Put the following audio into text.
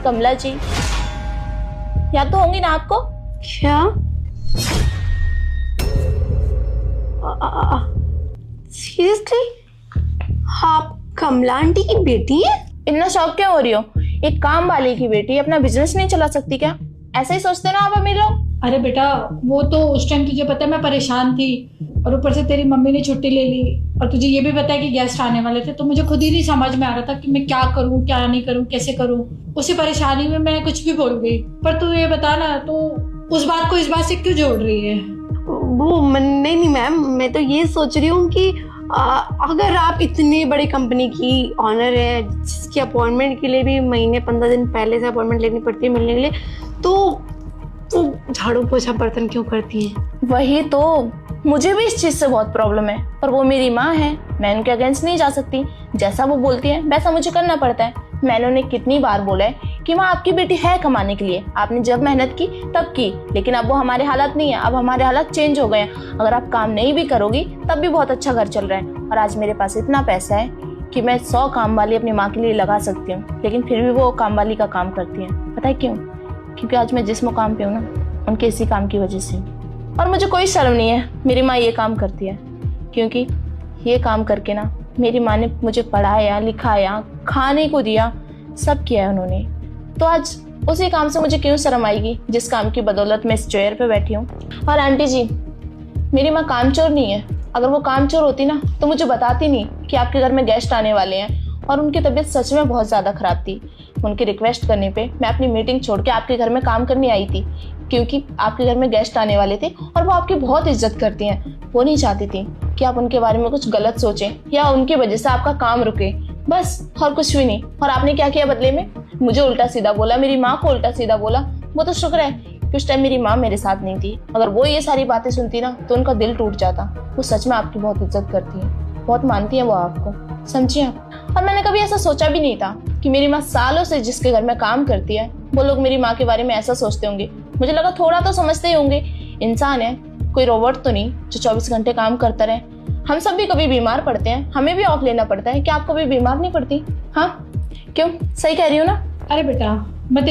कमला जी याद तो होंगी ना आपको? क्या? सीरियसली आप कमला आंटी की बेटी है? इतना शौक क्यों हो रही हो? एक काम वाली की बेटी अपना बिजनेस नहीं चला सकती क्या? ऐसे ही सोचते ना आप अमीर लोग। अरे बेटा, वो तो उस टाइम तुझे पता है मैं परेशान थी, और ऊपर से तेरी मम्मी ने छुट्टी ले ली, और तुझे ये भी पता है कि गेस्ट आने वाले थे, तो मुझे खुद ही नहीं समझ में आ रहा था कि मैं क्या करूं क्या नहीं करूं, कैसे करूं। उसी परेशानी में मैं कुछ भी बोल गई। पर तू ये बता ना, तो उस बात को इस बात से क्यों जोड़ रही है? वो नहीं मैम, मैं तो ये सोच रही हूँ कि अगर आप इतनी बड़ी कंपनी की ऑनर है जिसकी अपॉइंटमेंट के लिए भी महीने 15 दिन पहले से अपॉइंटमेंट लेनी पड़ती है मिलने के लिए, तो झाड़ू पोछा बर्तन क्यों करती हैं? वही तो, मुझे भी इस चीज से बहुत प्रॉब्लम है, पर वो मेरी माँ है, मैं उनके अगेंस्ट नहीं जा सकती। जैसा वो बोलती है वैसा मुझे करना पड़ता है। मैंने उन्हें कितनी बार बोला है कि माँ आपकी बेटी है कमाने के लिए, आपने जब मेहनत की तब की, लेकिन अब वो हमारे हालात नहीं है, अब हमारे हालात चेंज हो गए हैं। अगर आप काम नहीं भी करोगी तब भी बहुत अच्छा घर चल रहा है, और आज मेरे पास इतना पैसा है कि मैं 100 काम वाली अपनी माँ के लिए लगा सकती हूँ, लेकिन फिर भी वो काम वाली का काम करती है। पता है क्यों? क्योंकि आज मैं जिस मुकाम पे हूँ ना, उनके इसी काम की वजह से। और मुझे कोई शर्म नहीं है, मेरी माँ ये काम करती है, क्योंकि ये काम करके ना मेरी माँ ने मुझे पढ़ाया लिखाया, खाने को दिया, सब किया है उन्होंने। तो आज उसी काम से मुझे क्यों शर्म आएगी जिस काम की बदौलत मैं इस चेयर पे बैठी हूँ। और आंटी जी, मेरी माँ कामचोर नहीं है। अगर वो कामचोर होती ना तो मुझे बताती नहीं कि आपके घर में गेस्ट आने वाले हैं। और उनकी तबीयत सच में बहुत ज़्यादा ख़राब थी। उनकी रिक्वेस्ट करने पे मैं अपनी मीटिंग छोड़ के आपके घर में काम करने आई थी, क्योंकि आपके घर में गेस्ट आने वाले थे और वो आपकी बहुत इज्जत करती हैं। वो नहीं चाहती थी कि आप उनके बारे में कुछ गलत सोचें या उनकी वजह से आपका काम रुके, बस, और कुछ भी नहीं। और आपने क्या किया बदले में? मुझे उल्टा सीधा बोला, मेरी माँ को उल्टा सीधा बोला। वो तो शुक्र है कि उस टाइम मेरी माँ मेरे साथ नहीं थी। अगर वो ये सारी बातें सुनती ना तो उनका दिल टूट जाता। वो सच में आपकी बहुत इज्जत करती है, बहुत मानती है वो आपको, समझिए आप। और मैंने कभी ऐसा सोचा भी नहीं था कि मेरी माँ सालों से जिसके घर में काम करती है वो लोग मेरी माँ के बारे में ऐसा सोचते होंगे। मुझे लगा थोड़ा तो समझते ही होंगे, इंसान है, कोई रोबोट तो नहीं जो 24 घंटे काम करता रहे। हम सब भी कभी बीमार पड़ते हैं, हमें भी ऑफ लेना पड़ता है। क्या आप कभी बीमार नहीं पड़ती? हाँ, क्यों? सही कह रही हूँ ना? अरे बेटा, मैं